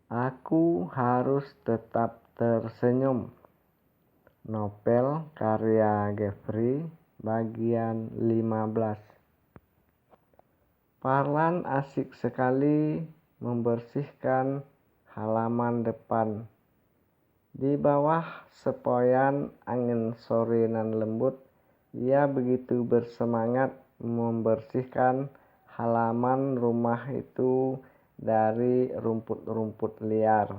Aku harus tetap tersenyum. Novel karya Geoffrey bagian 15. Parlan asik sekali membersihkan halaman depan. Di bawah sepoi angin sore nan lembut, ia begitu bersemangat membersihkan halaman rumah itu dari rumput-rumput liar.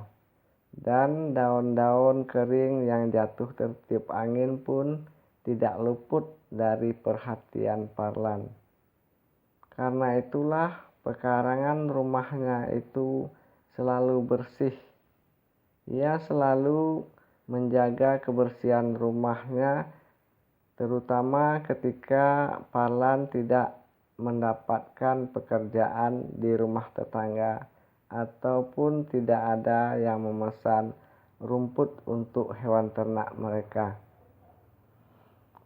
Dan daun-daun kering yang jatuh tertiup angin pun tidak luput dari perhatian Parlan. Karena itulah pekarangan rumahnya itu selalu bersih. Ia selalu menjaga kebersihan rumahnya, terutama ketika Parlan tidak mendapatkan pekerjaan di rumah tetangga ataupun tidak ada yang memesan rumput untuk hewan ternak mereka.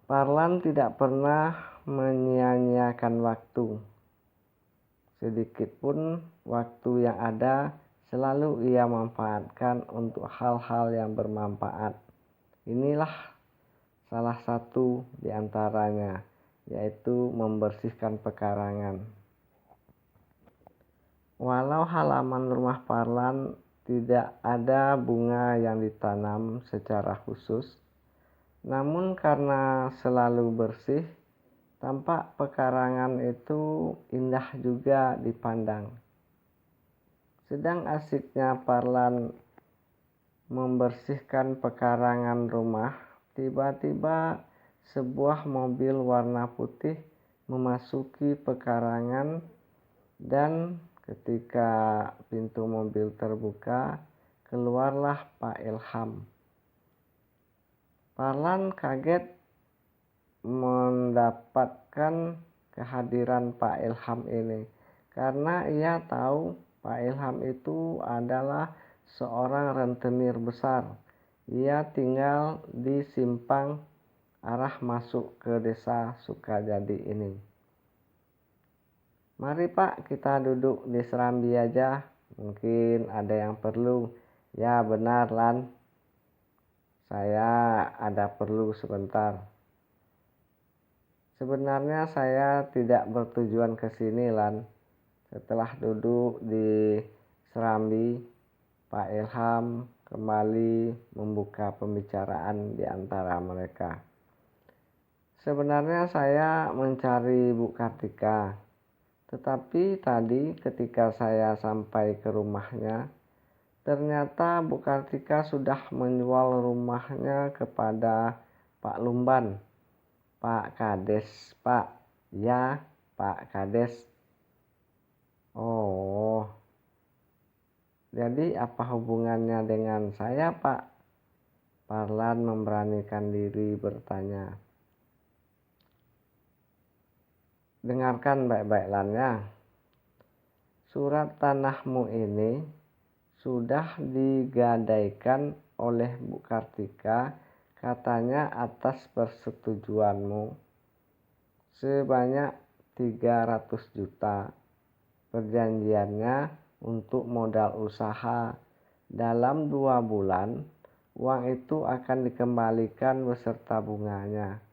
Parlan tidak pernah menyia-nyiakan waktu. Sedikitpun waktu yang ada selalu ia manfaatkan untuk hal-hal yang bermanfaat. Inilah salah satu di antaranya, yaitu membersihkan pekarangan. Walau halaman rumah Parlan tidak ada bunga yang ditanam secara khusus, namun karena selalu bersih, tampak pekarangan itu indah juga dipandang. Sedang asiknya Parlan membersihkan pekarangan rumah, tiba-tiba sebuah mobil warna putih memasuki pekarangan, dan ketika pintu mobil terbuka, keluarlah Pak Ilham. Parlan kaget mendapatkan kehadiran Pak Ilham ini, karena ia tahu Pak Ilham itu adalah seorang rentenir besar. Ia tinggal di simpang arah masuk ke desa Sukajadi ini. Mari Pak, kita duduk di serambi aja. Mungkin ada yang perlu. Ya benar Lan, saya ada perlu sebentar. Sebenarnya saya tidak bertujuan ke sini Lan. Setelah duduk di serambi, Pak Ilham kembali membuka pembicaraan di antara mereka. Sebenarnya saya mencari Bu Kartika, tetapi tadi ketika saya sampai ke rumahnya, ternyata Bu Kartika sudah menjual rumahnya kepada Pak Lumban. Pak Kades, Pak. Ya, Pak Kades. Oh, jadi apa hubungannya dengan saya, Pak? Parlan memberanikan diri bertanya. Dengarkan baik-baik Lan ya. Surat tanahmu ini sudah digadaikan oleh Bu Kartika, katanya atas persetujuanmu, sebanyak 300 juta. Perjanjiannya untuk modal usaha. Dalam 2 bulan, uang itu akan dikembalikan beserta bunganya.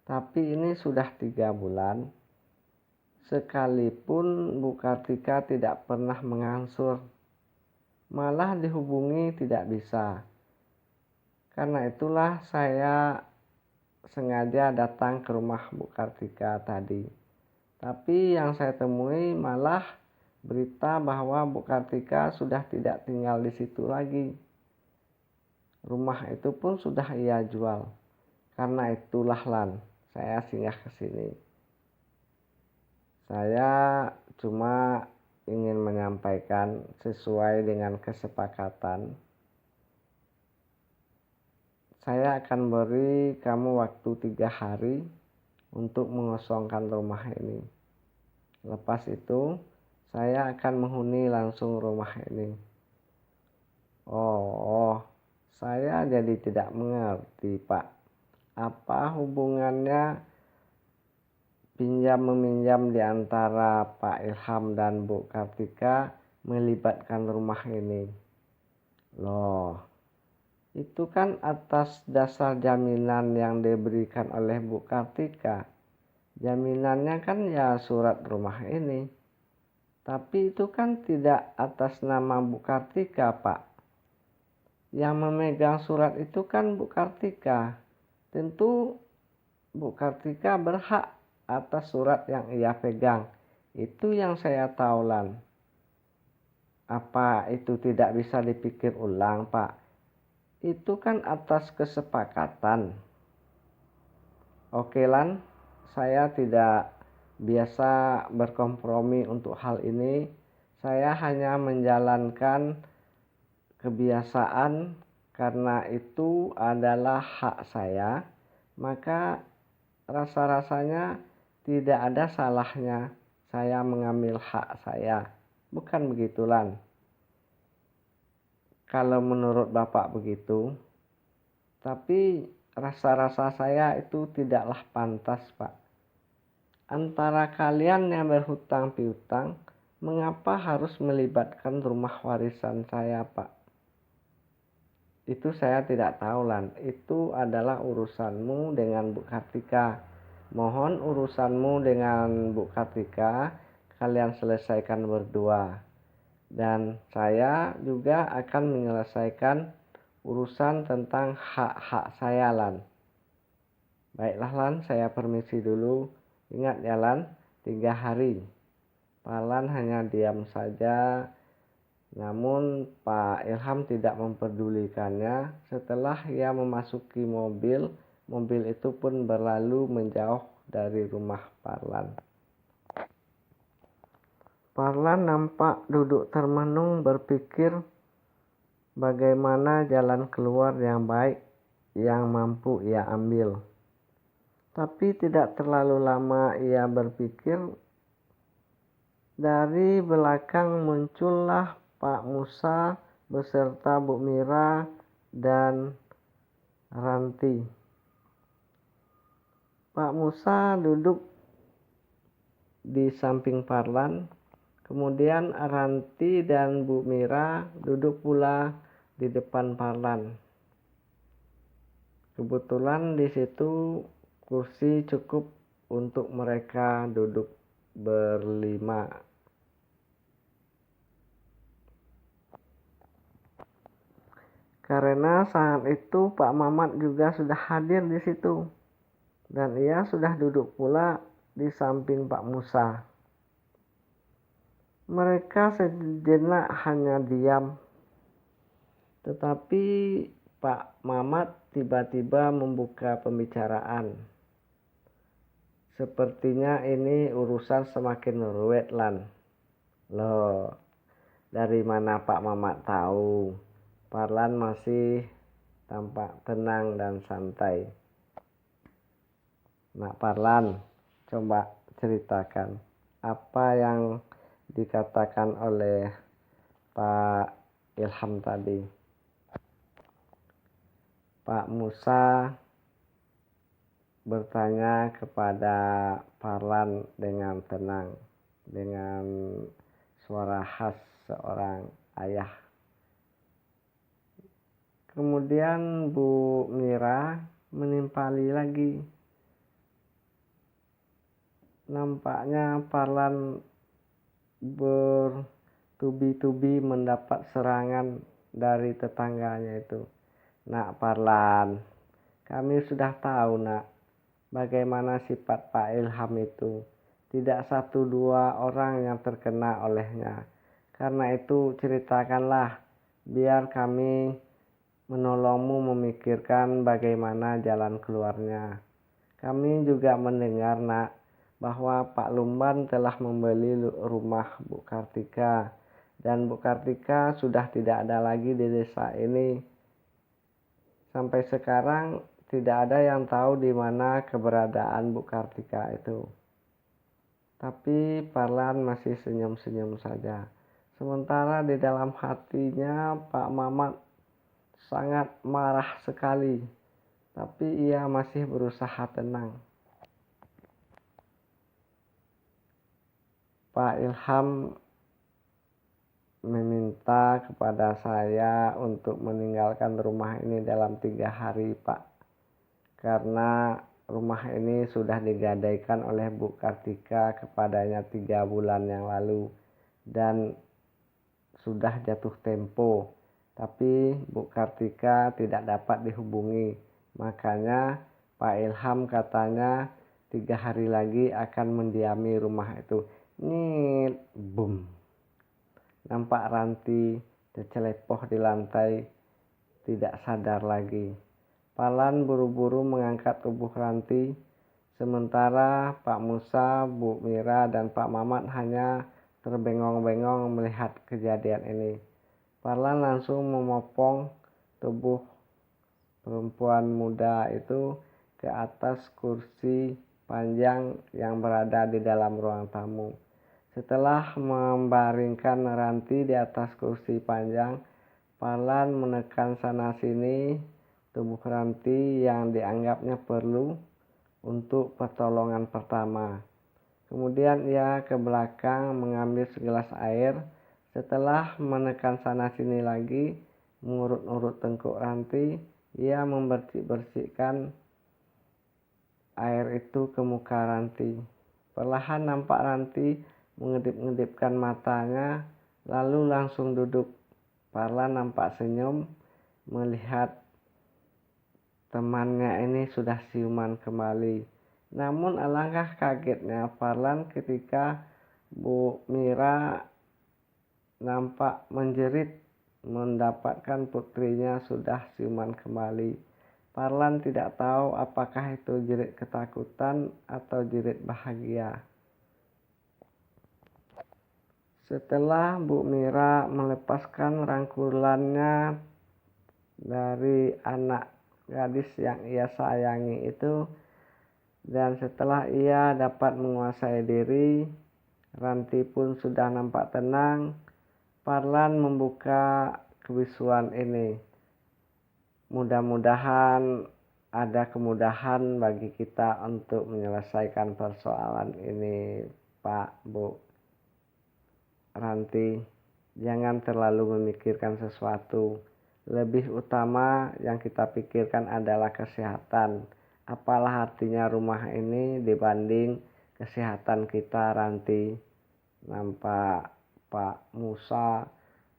Tapi ini sudah 3 bulan. Sekalipun Bu Kartika tidak pernah mengangsur. Malah dihubungi tidak bisa. Karena itulah saya sengaja datang ke rumah Bu Kartika tadi. Tapi yang saya temui malah berita bahwa Bu Kartika sudah tidak tinggal di situ lagi. Rumah itu pun sudah ia jual. Karena itulah Lan, saya singgah ke sini. Saya cuma ingin menyampaikan sesuai dengan kesepakatan. Saya akan beri kamu waktu 3 hari untuk mengosongkan rumah ini. Lepas itu, saya akan menghuni langsung rumah ini. Oh, saya jadi tidak mengerti, Pak. Apa hubungannya pinjam-meminjam di antara Pak Ilham dan Bu Kartika melibatkan rumah ini? Loh, itu kan atas dasar jaminan yang diberikan oleh Bu Kartika. Jaminannya kan ya surat rumah ini. Tapi itu kan tidak atas nama Bu Kartika, Pak. Yang memegang surat itu kan Bu Kartika. Tentu Bu Kartika berhak atas surat yang ia pegang. Itu yang saya tahu, Lan. Apa itu tidak bisa dipikir ulang, Pak? Itu kan atas kesepakatan. Oke, Lan, saya tidak biasa berkompromi untuk hal ini. Saya hanya menjalankan kebiasaan karena itu adalah hak saya, maka rasa-rasanya tidak ada salahnya saya mengambil hak saya. Bukan begitu, Lan? Kalau menurut Bapak begitu, tapi rasa-rasa saya itu tidaklah pantas, Pak. Antara kalian yang berhutang piutang, mengapa harus melibatkan rumah warisan saya, Pak? Itu saya tidak tahu, Lan. Itu adalah urusanmu dengan Bu Kartika. Mohon urusanmu dengan Bu Kartika kalian selesaikan berdua. Dan saya juga akan menyelesaikan urusan tentang hak-hak saya, Lan. Baiklah, Lan, saya permisi dulu. Ingat ya, Lan, 3 hari. Pak Lan hanya diam saja. Namun Pak Ilham tidak memperdulikannya. Setelah ia memasuki mobil, mobil itu pun berlalu menjauh dari rumah Parlan. Parlan nampak duduk termenung berpikir bagaimana jalan keluar yang baik yang mampu ia ambil. Tapi tidak terlalu lama ia berpikir, dari belakang muncullah Pak Musa beserta Bu Mira dan Ranti. Pak Musa duduk di samping Parlan, kemudian Ranti dan Bu Mira duduk pula di depan Parlan. Kebetulan di situ kursi cukup untuk mereka duduk berlima. Karena saat itu Pak Mamat juga sudah hadir di situ dan ia sudah duduk pula di samping Pak Musa. Mereka sejenak hanya diam, tetapi Pak Mamat tiba-tiba membuka pembicaraan. Sepertinya ini urusan semakin ruwet, Lan. Loh, dari mana Pak Mamat tahu? Parlan masih tampak tenang dan santai. Nak Parlan, coba ceritakan apa yang dikatakan oleh Pak Ilham tadi. Pak Musa bertanya kepada Parlan dengan tenang, dengan suara khas seorang ayah. Kemudian Bu Mira menimpali lagi. Nampaknya Parlan bertubi-tubi mendapat serangan dari tetangganya itu. Nak Parlan, kami sudah tahu, Nak, bagaimana sifat Pak Ilham itu. Tidak 1-2 orang yang terkena olehnya. Karena itu ceritakanlah, biar kami menolongmu memikirkan bagaimana jalan keluarnya. Kami juga mendengar, Nak, bahwa Pak Lumban telah membeli rumah Bu Kartika dan Bu Kartika sudah tidak ada lagi di desa ini. Sampai sekarang tidak ada yang tahu di mana keberadaan Bu Kartika itu. Tapi Parlan masih senyum-senyum saja. Sementara di dalam hatinya Pak Mamat sangat marah sekali, tapi ia masih berusaha tenang. Pak Ilham meminta kepada saya untuk meninggalkan rumah ini dalam 3 hari, Pak. Karena rumah ini sudah digadaikan oleh Bu Kartika kepadanya 3 bulan yang lalu dan sudah jatuh tempo. Tapi Bu Kartika tidak dapat dihubungi. Makanya Pak Ilham katanya 3 hari lagi akan mendiami rumah itu. Nyit, boom. Nampak Ranti tercelepoh di lantai, tidak sadar lagi. Palan buru-buru mengangkat tubuh Ranti, sementara Pak Musa, Bu Mira, dan Pak Mamat hanya terbengong-bengong melihat kejadian ini. Palan langsung memopong tubuh perempuan muda itu ke atas kursi panjang yang berada di dalam ruang tamu. Setelah membaringkan Ranti di atas kursi panjang, Palan menekan sana-sini tubuh Ranti yang dianggapnya perlu untuk pertolongan pertama. Kemudian ia ke belakang mengambil segelas air. Setelah menekan sana-sini lagi, mengurut-urut tengkuk Ranti, ia membersihkan air itu ke muka Ranti. Perlahan nampak Ranti mengedip-ngedipkan matanya, lalu langsung duduk. Palan nampak senyum melihat temannya ini sudah siuman kembali. Namun alangkah kagetnya Palan ketika Bu Mira nampak menjerit mendapatkan putrinya sudah siuman kembali. Palan tidak tahu apakah itu jerit ketakutan atau jerit bahagia. Setelah Bu Mira melepaskan rangkulannya dari anak gadis yang ia sayangi itu, dan setelah ia dapat menguasai diri, Ranti pun sudah nampak tenang. Palan membuka kebisuan ini. Mudah-mudahan ada kemudahan bagi kita untuk menyelesaikan persoalan ini, Pak, Bu. Ranti, jangan terlalu memikirkan sesuatu. Lebih utama yang kita pikirkan adalah kesehatan. Apalah artinya rumah ini dibanding kesehatan kita, Ranti? Nampak Pak Musa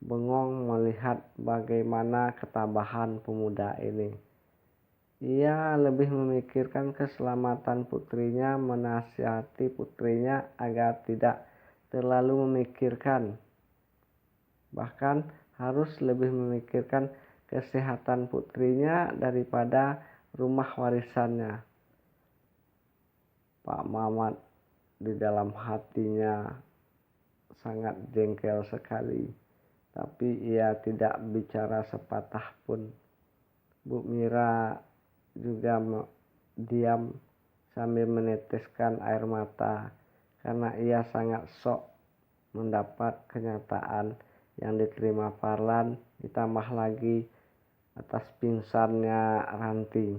bengong melihat bagaimana ketabahan pemuda ini. Ia lebih memikirkan keselamatan putrinya, menasihati putrinya agar tidak terlalu memikirkan. Bahkan harus lebih memikirkan kesehatan putrinya daripada rumah warisannya. Pak Mamat di dalam hatinya sangat jengkel sekali, tapi ia tidak bicara sepatah pun. Bu Mira juga diam sambil meneteskan air mata karena ia sangat shock mendapat kenyataan yang diterima Palan, ditambah lagi atas pingsannya Ranti.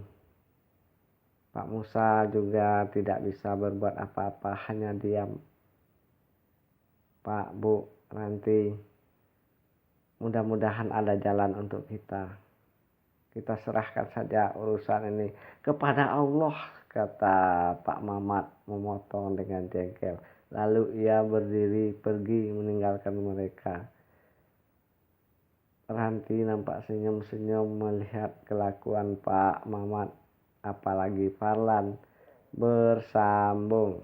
Pak Musa juga tidak bisa berbuat apa-apa, hanya diam. Pak, Bu, Ranti, mudah-mudahan ada jalan untuk kita. Kita serahkan saja urusan ini kepada Allah, kata Pak Mamat memotong dengan jengkel. Lalu ia berdiri pergi meninggalkan mereka. Ranti nampak senyum-senyum melihat kelakuan Pak Mamat, apalagi Palan. Bersambung.